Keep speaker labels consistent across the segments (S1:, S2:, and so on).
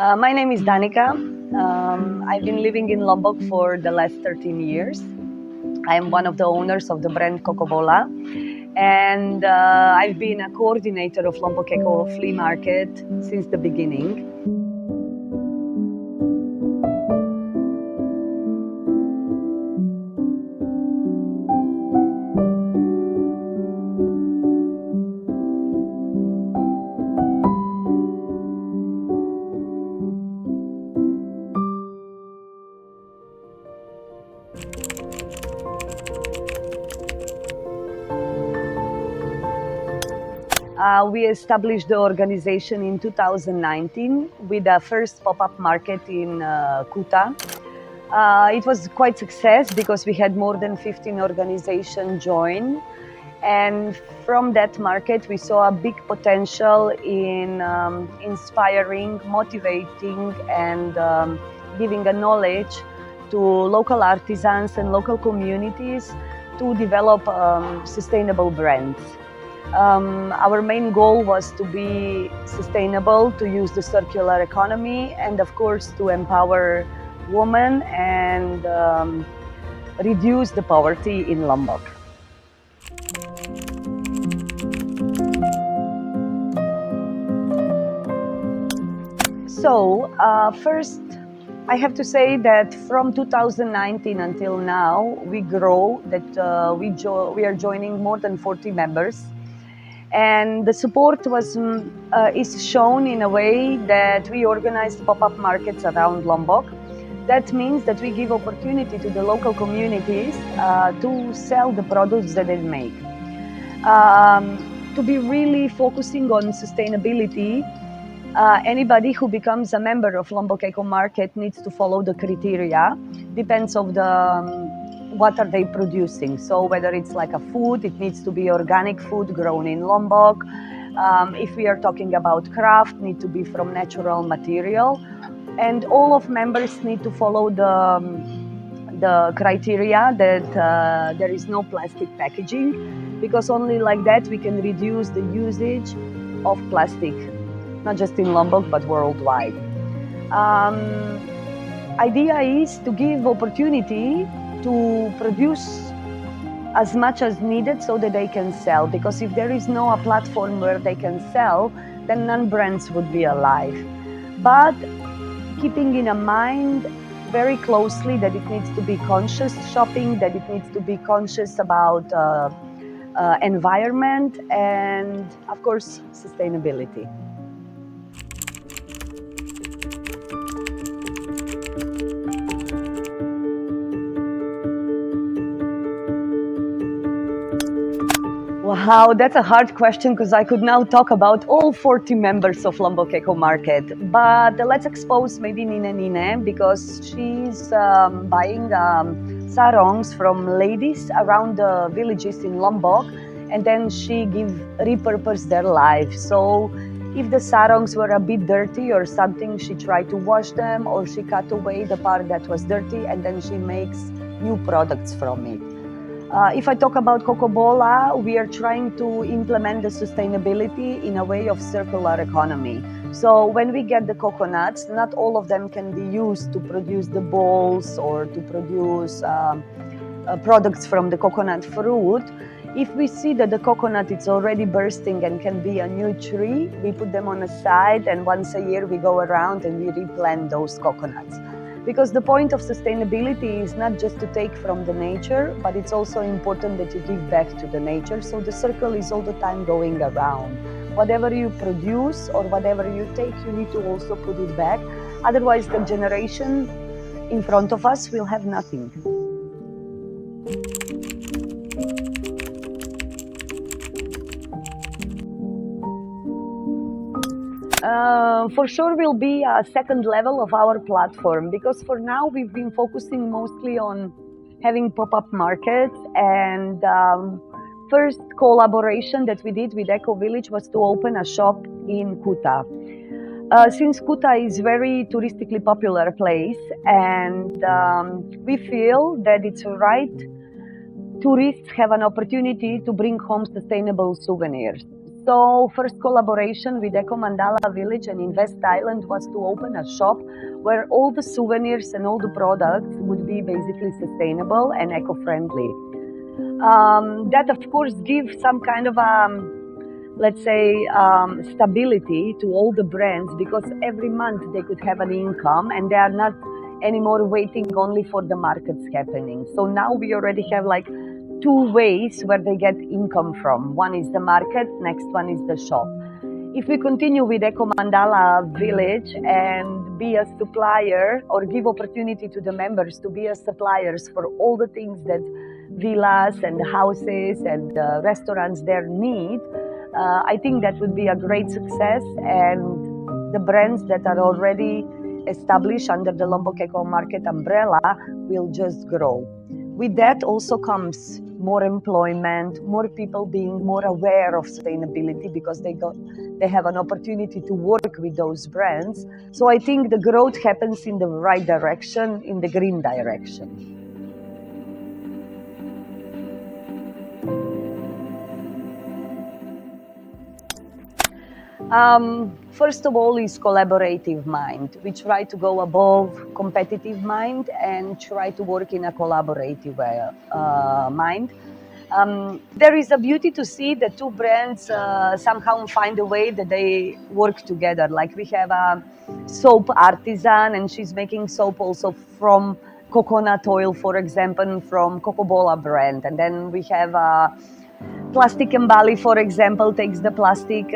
S1: My name is Danica. I've been living in Lombok for the last 13 years. I am one of the owners of the brand Cocobola, and I've been a coordinator of Lombok Eco-Flea Market since the beginning. We established the organization in 2019 with the first pop-up market in Kuta. It was quite success because we had more than 15 organizations join. And from that market, we saw a big potential in inspiring, motivating, and giving a knowledge to local artisans and local communities to develop sustainable brands. Our main goal was to be sustainable, to use the circular economy, and of course to empower women and reduce the poverty in Lombok. So first, I have to say that from 2019 until now, we grow, that we are joining more than 40 members. And the support is shown in a way that we organize pop-up markets around Lombok. That means that we give opportunity to the local communities to sell the products that they make. To be really focusing on sustainability, anybody who becomes a member of Lombok Eco Market needs to follow the criteria. Depends of what are they producing. So whether it's like a food, it needs to be organic food grown in Lombok. If we are talking about craft, need to be from natural material. And all of members need to follow the criteria that there is no plastic packaging, because only like that we can reduce the usage of plastic, not just in Lombok, but worldwide. Idea is to give opportunity to produce as much as needed so that they can sell, because if there is no platform where they can sell, then non-brands would be alive. But keeping in mind very closely that it needs to be conscious shopping, that it needs to be conscious about environment and of course sustainability. Wow, that's a hard question because I could now talk about all 40 members of Lombok Eco Market. But let's expose maybe Nine because she's buying sarongs from ladies around the villages in Lombok, and then she repurpose their life. So if the sarongs were a bit dirty or something, she tried to wash them, or she cut away the part that was dirty and then she makes new products from it. If I talk about Cocobola, we are trying to implement the sustainability in a way of circular economy. So when we get the coconuts, not all of them can be used to produce the bowls or to produce products from the coconut fruit. If we see that the coconut is already bursting and can be a new tree, we put them on a side, and once a year we go around and we replant those coconuts. Because the point of sustainability is not just to take from the nature, but it's also important that you give back to the nature. So the circle is all the time going around. Whatever you produce or whatever you take, you need to also put it back. Otherwise, the generation in front of us will have nothing. For sure will be a second level of our platform, because for now we've been focusing mostly on having pop-up markets, and first collaboration that we did with Eco-Village was to open a shop in Kuta. Since Kuta is very touristically popular place, and we feel that it's right tourists have an opportunity to bring home sustainable souvenirs. So first collaboration with Mandala Village and Invest Island was to open a shop where all the souvenirs and all the products would be basically sustainable and eco-friendly. That of course gives some kind of let's say stability to all the brands, because every month they could have an income and they are not anymore waiting only for the markets happening. So now we already have like two ways where they get income from. One is the market, next one is the shop. If we continue with Mandala Village and be a supplier, or give opportunity to the members to be as suppliers for all the things that villas and houses and restaurants there need, I think that would be a great success, and the brands that are already established under the Lombok Eco Market umbrella will just grow. With that also comes more employment, more people being more aware of sustainability because they have an opportunity to work with those brands. So I think the growth happens in the right direction, in the green direction. First of all is collaborative mind. We try to go above competitive mind and try to work in a collaborative mind. There is a beauty to see the two brands somehow find a way that they work together. Like we have a soap artisan, and she's making soap also from coconut oil, for example, from Cocobola brand. And then we have Plastic and Bali, for example, takes the plastic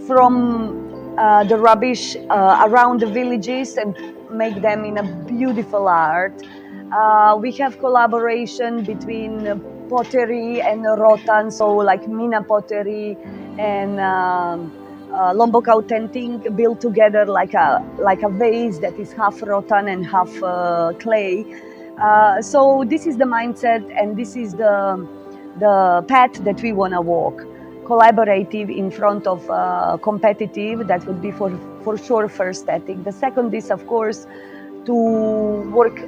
S1: from the rubbish around the villages and make them in a beautiful art. We have collaboration between pottery and rotan, so like Mina pottery and Lombok authentic built together like a vase that is half rotan and half clay. So this is the mindset, and this is the path that we want to walk. Collaborative in front of competitive. That would be for sure first ethic. The second is of course to work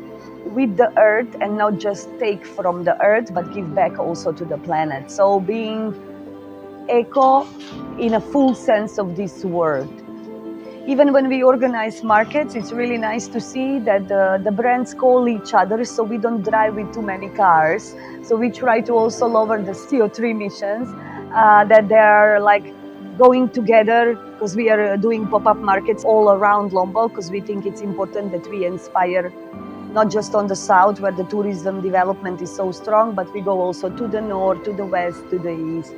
S1: with the earth and not just take from the earth but give back also to the planet. So being eco in a full sense of this word. Even when we organize markets, it's really nice to see that the brands call each other, so we don't drive with too many cars. So we try to also lower the CO2 emissions. That they are like going together, because we are doing pop-up markets all around Lombok, because we think it's important that we inspire not just on the south where the tourism development is so strong, but we go also to the north, to the west, to the east.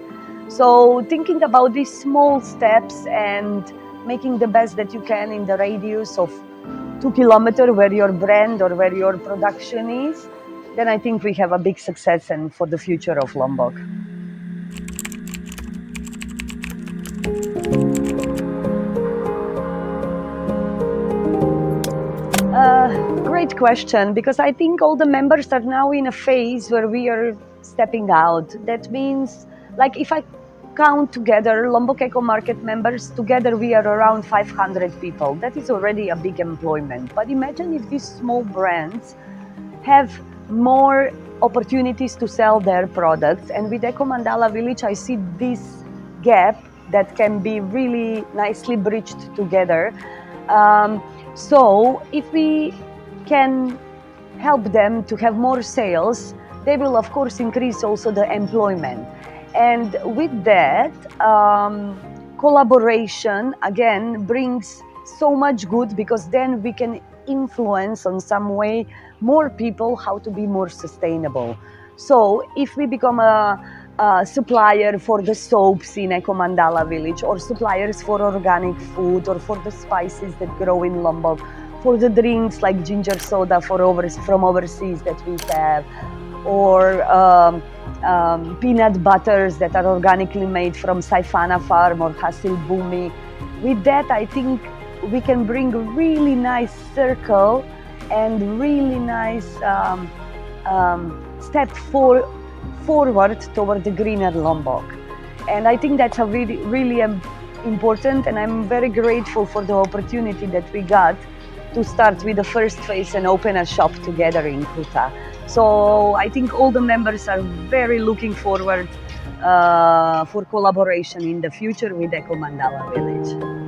S1: So thinking about these small steps and making the best that you can in the radius of 2 kilometers where your brand or where your production is, then I think we have a big success and for the future of Lombok. Great question, because I think all the members are now in a phase where we are stepping out. That means, like if I count together Lombok Eco Market members, together we are around 500 people. That is already a big employment. But imagine if these small brands have more opportunities to sell their products. And with Mandala Village, I see this gap that can be really nicely bridged together. So if we can help them to have more sales, they will of course increase also the employment. And with that, collaboration again brings so much good, because then we can influence on some way more people how to be more sustainable. So if we become a supplier for the soaps in Mandala Village, or suppliers for organic food, or for the spices that grow in Lombok, for the drinks like ginger soda from overseas that we have, or peanut butters that are organically made from Saifana farm or Hasil Bumi. With that, I think we can bring a really nice circle and really nice step forward toward the greener Lombok. And I think that's a really important, and I'm very grateful for the opportunity that we got to start with the first phase and open a shop together in Kuta. So I think all the members are very looking forward for collaboration in the future with Eco Mandala Village.